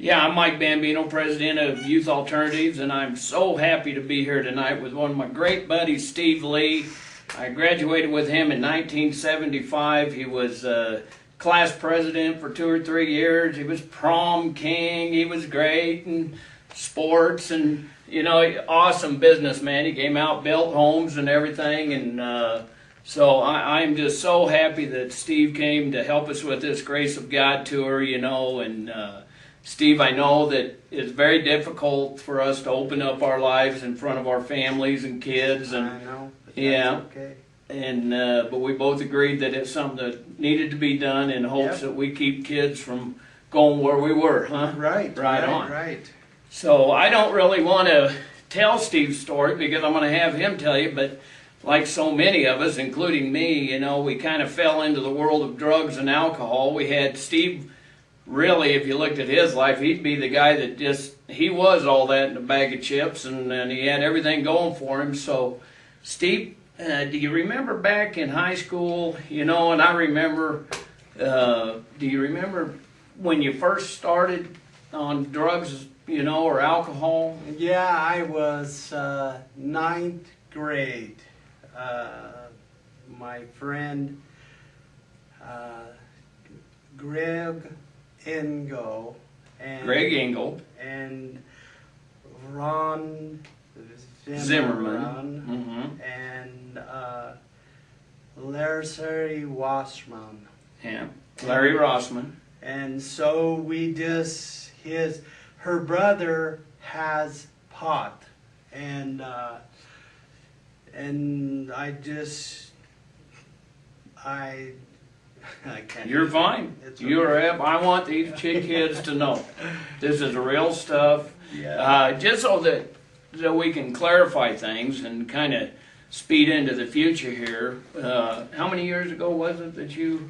Yeah, I'm Mike Bambino, president of Youth Alternatives, and I'm so happy to be here tonight with one of my great buddies, Steve Lee. I graduated with him in 1975. He was class president for 2 or 3 years. He was prom king. He was great in sports and, awesome businessman. He came out, built homes and everything, and so I'm just so happy that Steve came to help us with this Grace of God tour, and Steve, I know that it's very difficult for us to open up our lives in front of our families and kids, and I know. But yeah, that's okay. and but we both agreed that it's something that needed to be done in hopes that we keep kids from going where we were, huh? Right. Right. So I don't really want to tell Steve's story because I'm going to have him tell you, but like so many of us, including me, we kind of fell into the world of drugs and alcohol. We had Steve. Really, if you looked at his life, he'd be the guy that he was all that in a bag of chips, and he had everything going for him. So, Steve, do you remember back in high school, and I remember, do you remember when you first started on drugs, or alcohol? Yeah, I was ninth grade. My friend Greg Engel Greg Engel and Ron Zimmerman. and Larry Wasserman. Yeah, Larry Rossman. And so we just her brother has pot, and I can't. You're fine. I want these kids to know this is real stuff. Yeah. Just so that we can clarify things and kind of speed into the future here. How many years ago was it that you?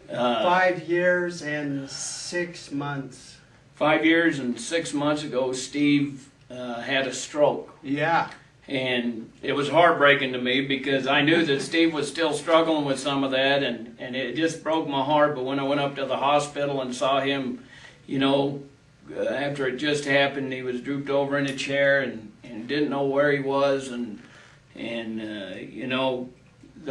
5 years and 6 months. 5 years and 6 months ago, Steve had a stroke. Yeah. And it was heartbreaking to me because I knew that Steve was still struggling with some of that, and it just broke my heart. But when I went up to the hospital and saw him, after it just happened, he was drooped over in a chair and didn't know where he was. And the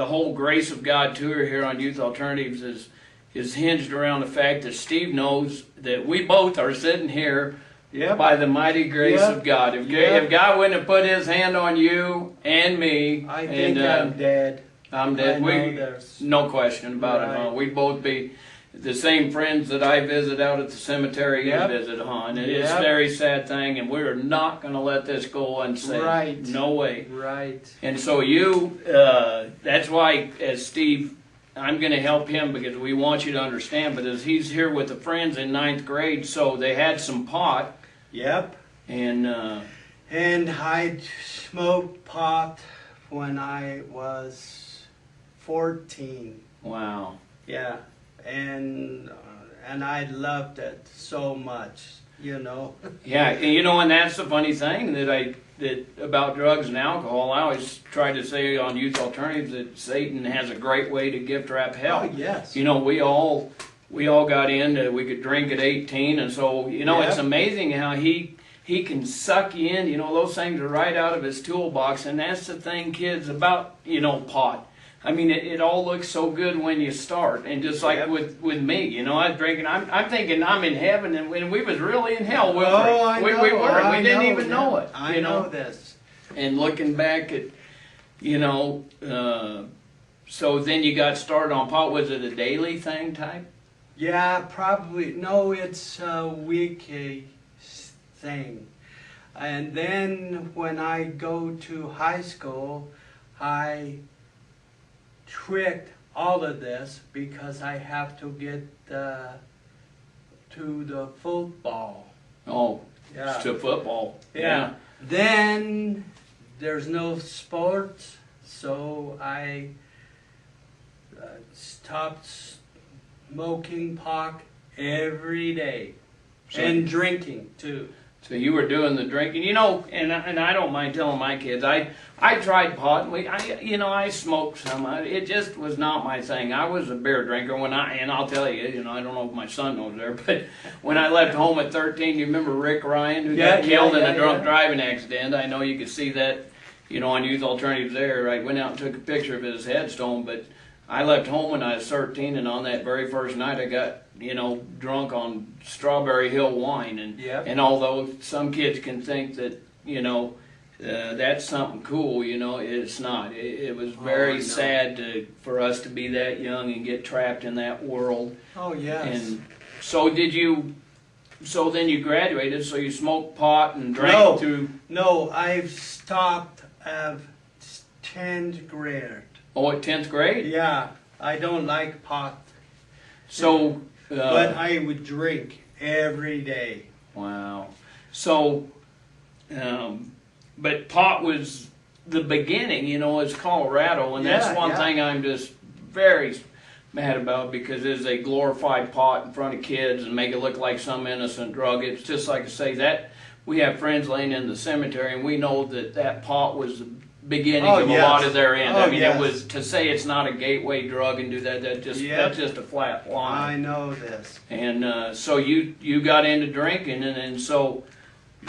whole Grace of God tour here on Youth Alternatives is hinged around the fact that Steve knows that we both are sitting here by the mighty grace of God. If God wouldn't have put his hand on you and me, I think I'm dead. I'm dead. No question about it, huh? We'd both be the same friends that I visit out at the cemetery you visit, huh? And it's a very sad thing, and we're not going to let this go unsaid. Right. No way. Right. And so that's why, as Steve, I'm going to help him because we want you to understand, but as he's here with the friends in 9th grade, so they had some pot. Yep. And I smoked pot when I was 14. Wow. Yeah. And I loved it so much, Yeah, and that's the funny thing that about drugs and alcohol. I always try to say on Youth Alternatives that Satan has a great way to gift wrap hell. Oh, yes. We all got in. We could drink at 18, and so it's amazing how he can suck you in. Those things are right out of his toolbox, and that's the thing, kids, about pot. I mean, it all looks so good when you start, and just like with me, I was drinking. I'm thinking I'm in heaven, and when we was really in hell. We were. We didn't even know it. I know this. And looking back at, so then you got started on pot. Was it a daily thing type? Yeah, probably. No, it's a weekly thing. And then when I go to high school, I tricked all of this because I have to get to the football. Oh, yeah. To football. Yeah. Then there's no sports, so I stopped smoking pot every day. And drinking too. So you were doing the drinking, you know, and I don't mind telling my kids, I tried pot, and I smoked some. It just was not my thing. I was a beer drinker and I'll tell you, you know, I don't know if my son knows there, but when I left home at 13, you remember Rick Ryan, who got killed in a drunk driving accident? I know you could see that, you know, on Youth Alternatives there. I went out and took a picture of his headstone, but I left home when I was 13, and on that very first night I got, you know, drunk on Strawberry Hill wine. And although some kids can think that, you know, that's something cool, you know, it's not. It was very sad for us to be that young and get trapped in that world. Oh, yes. And so so then you graduated, so you smoked pot and drank through... No, I've stopped at 10th grade. Oh, at 10th grade? Yeah, I don't like pot. So... but I would drink every day. Wow. So... but pot was the beginning, you know, as Colorado, and that's one thing I'm just very mad about, because it's a glorified pot in front of kids and make it look like some innocent drug. It's just like I say, that we have friends laying in the cemetery, and we know that pot was the beginning of a lot of their end. I mean, it was, to say it's not a gateway drug and do that's just a flat lie. I know this. And so you got into drinking, and so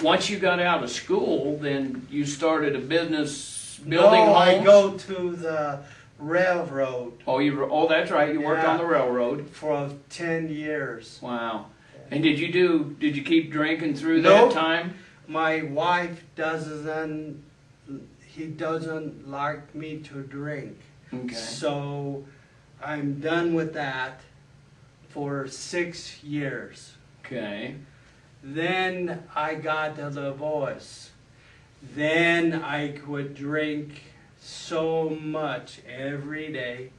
once you got out of school, then you started a business building homes? I go to the railroad. Oh, that's right. You worked on the railroad for 10 years. Wow. And did you keep drinking through that time? My wife doesn't like me to drink. Okay. So I'm done with that for 6 years. Okay. Then I got a divorce. Then I could drink so much every day,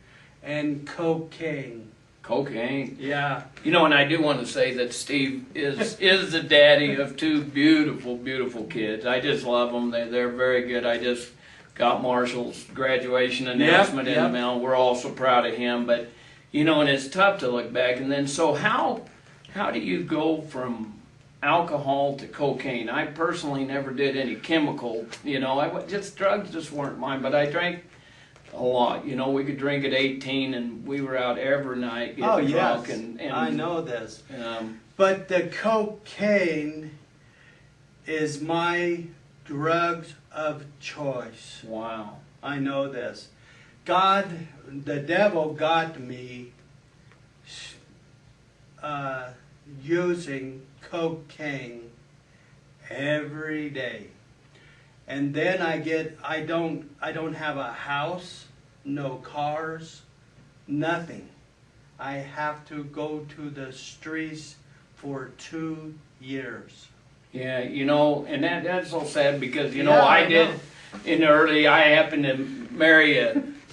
and cocaine. Cocaine. Yeah. You know, and I do want to say that Steve is the daddy of two beautiful, beautiful kids. I just love them. They're very good. I just got Marshall's graduation announcement in the mail. We're all so proud of him. But, you know, and it's tough to look back. And then, so how do you go from alcohol to cocaine? I personally never did any chemical, you know, drugs just weren't mine, but I drank a lot. You know, we could drink at 18 and we were out every night getting drunk. Yes. And I know this. But the cocaine is my drugs of choice. Wow. I know this. The devil got me using cocaine every day, and then I don't have a house, no cars, nothing. I have to go to the streets for 2 years. Yeah, you know, and that's so sad, because you know, I happened to marry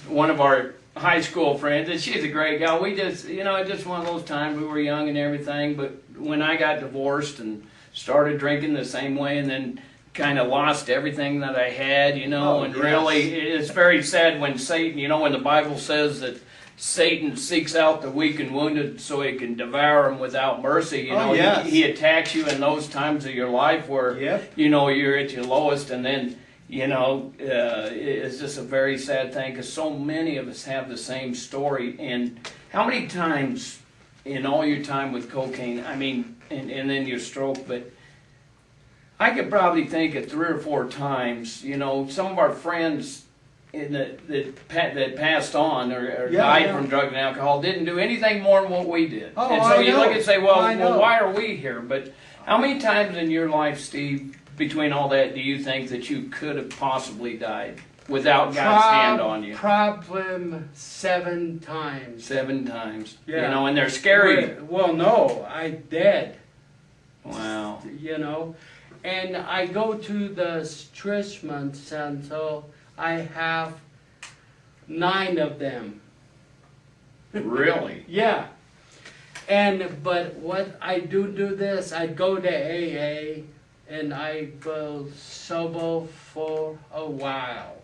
one of our high school friends, and she's a great gal. We just, you know, just one of those times, we were young and everything, but when I got divorced and started drinking the same way, and then kind of lost everything that I had, you know, really, it's very sad when Satan, you know, when the Bible says that Satan seeks out the weak and wounded so he can devour them without mercy, you know, he attacks you in those times of your life where, you know, you're at your lowest, and then, you know, it's just a very sad thing, because so many of us have the same story. And how many times in all your time with cocaine, I mean, and then your stroke, but I could probably think of 3 or 4 times, you know, some of our friends that passed on or died from drugs and alcohol didn't do anything more than what we did. Oh, and so you look and say, well, why are we here? But how many times in your life, Steve, between all that, do you think that you could have possibly died without God's hand on you? Probably 7 times. 7 times. Yeah. You know, and they're scary. Well, no, I dead. Wow. You know, and I go to the treatment, and so I have 9 of them. Really? Yeah. But what I do this, I go to AA, and I go sober for a while,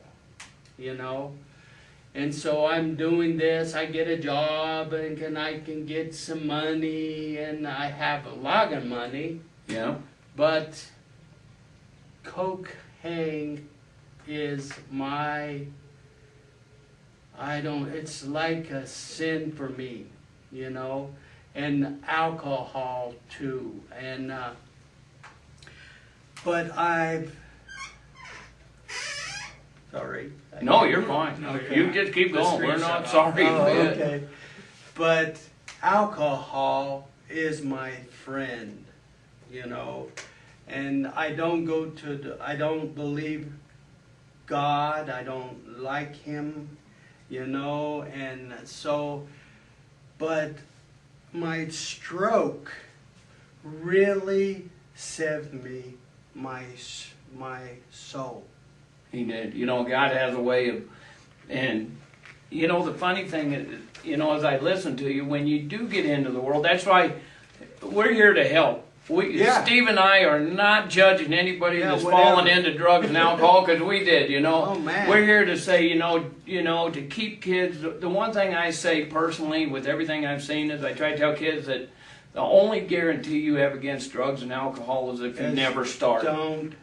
you know. And so I'm doing this, I get a job, and I can get some money, and I have a lot of money. Yeah. But cocaine is it's like a sin for me, you know, and alcohol too. And, but sorry. No, you're fine. Okay. You just keep The going. screen We're shut not off. sorry. Oh, okay. But alcohol is my friend, you know, and I don't I don't believe God, I don't like Him, you know, and so, but my stroke really saved me, my soul. He did. You know, God has a way of, and you know, the funny thing is, you know, as I listen to you, when you do get into the world, that's why we're here to help. Steve and I are not judging anybody that's fallen into drugs and alcohol, because we did, you know. Oh, man. We're here to say, you know, to keep kids. The one thing I say personally, with everything I've seen, is I try to tell kids that the only guarantee you have against drugs and alcohol is if you never start. Don't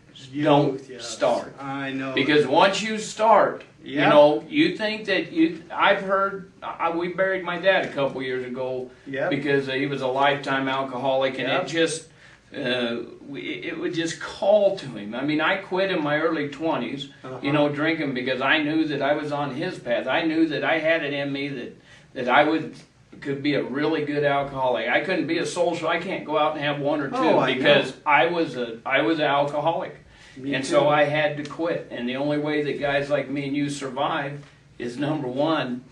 start. I know. Because once you start, you know, you think that I've heard, we buried my dad a couple years ago because he was a lifetime alcoholic, and it just, it would just call to him. I mean, I quit in my early 20s, you know, drinking, because I knew that I was on his path. I knew that I had it in me that I could be a really good alcoholic. I couldn't be a social. I can't go out and have one or two because I was an alcoholic. And so I had to quit. And the only way that guys like me and you survive is, number one,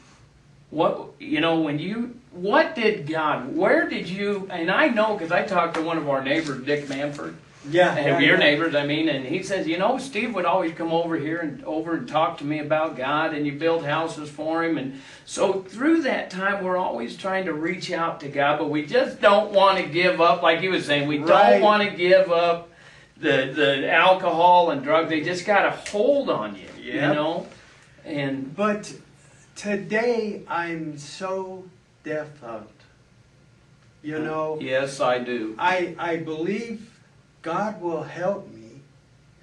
what did God, where did you, and I know because I talked to one of our neighbors, Dick Manford. Your neighbors, I mean, and he says, you know, Steve would always come over here and talk to me about God, and you build houses for him. And so through that time, we're always trying to reach out to God, but we just don't want to give up, like he was saying, we don't want to give up the alcohol and drugs. They just got a hold on you, you know? But today, I'm so devout, you know? Yes, I do. I believe God will help me,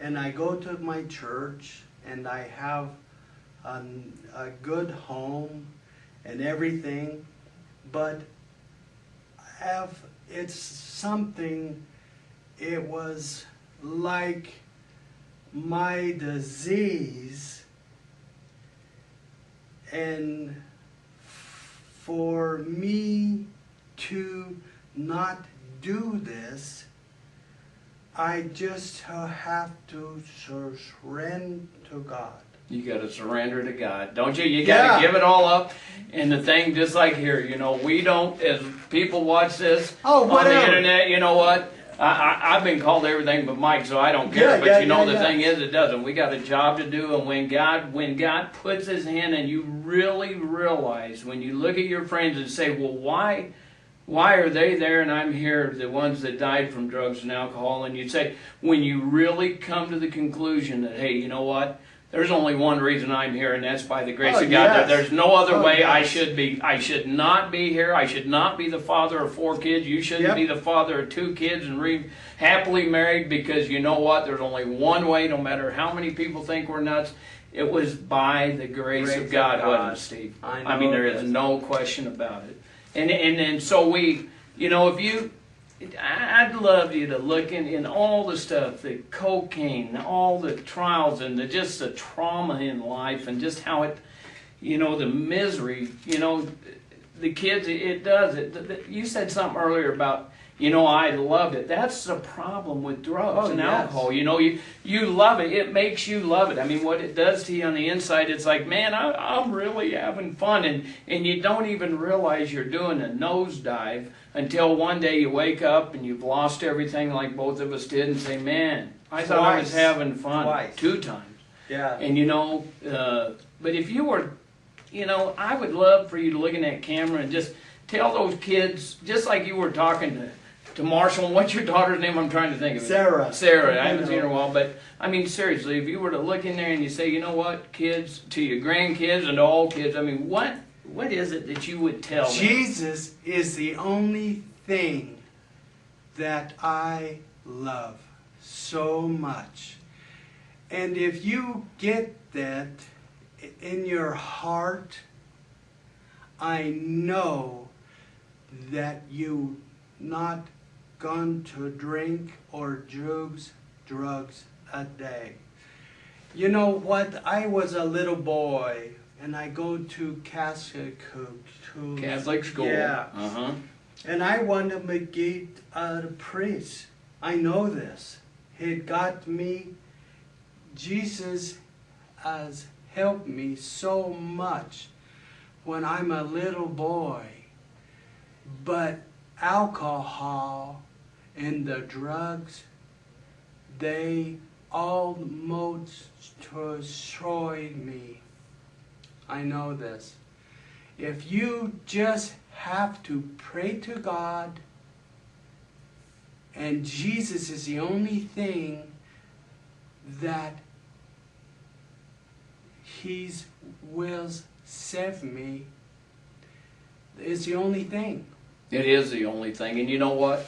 and I go to my church, and I have a good home and everything, but it's something, it was like my disease, and for me to not do this, I just have to surrender to God. You got to surrender to God, don't you? You got to give it all up. And the thing, just like here, you know, we don't, as people watch this on the internet, you know what? I've been called everything but Mike, so I don't care. But you know, the thing is, it doesn't. We got a job to do, and when God puts His hand, and you really realize, when you look at your friends and say, well, why are they there and I'm here, the ones that died from drugs and alcohol? And you'd say, when you really come to the conclusion that, hey, you know what? There's only one reason I'm here, and that's by the grace of God. There's no other way I should be. I should not be here. I should not be the father of 4 kids. You shouldn't be the father of 2 kids and happily married, because you know what? There's only one way, no matter how many people think we're nuts. It was by the grace of God, wasn't it, Steve? I mean, there is no question about it. And so we, you know, I'd love you to look in all the stuff, the cocaine, all the trials, and just the trauma in life, and just how it, you know, the misery, you know, the kids, it does. You said something earlier about, you know, I love it. That's the problem with drugs and alcohol. You know, you love it. It makes you love it. I mean, what it does to you on the inside, it's like, man, I'm really having fun. And you don't even realize you're doing a nosedive until one day you wake up and you've lost everything, like both of us did, and say, man, I thought I was having fun 2 times. Yeah. And, you know, but if you were, you know, I would love for you to look in that camera and just tell those kids, just like you were talking to Marshall. What's your daughter's name? I'm trying to think of it. Sarah. I haven't seen her in a while, but I mean, seriously, if you were to look in there and you say, you know what, kids, to your grandkids and to all kids, I mean, what is it that you would tell them? Jesus is the only thing that I love so much. And if you get that in your heart, I know that you not going to drink or drugs a day. You know what? I was a little boy, and I go to Catholic school. Yeah. Uh-huh. And I wanted to get a priest. I know this. He got me. Jesus has helped me so much when I'm a little boy. But alcohol and the drugs, they almost destroyed me. I know this. If you just have to pray to God, and Jesus is the only thing that He will save me, is the only thing. It is the only thing. And you know what?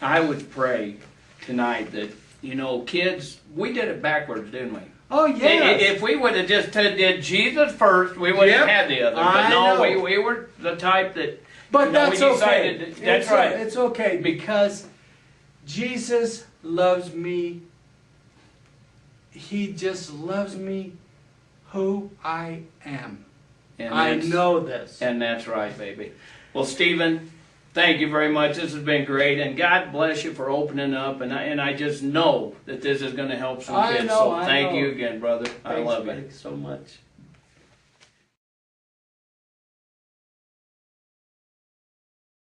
I would pray tonight that, you know, kids, we did it backwards, didn't we? Oh, yes. If we would have just did Jesus first, we wouldn't have had the other. But I no, know. we were the type that, But you know, that's we okay. decided that's right. It's okay because Jesus loves me. He just loves me who I am. And I that's- know this. And that's right, baby. Well, Stephen, thank you very much. This has been great, and God bless you for opening up. And I just know that this is going to help some I kids. know, So I thank know. you again, brother. I Thanks, love you. buddy, so much.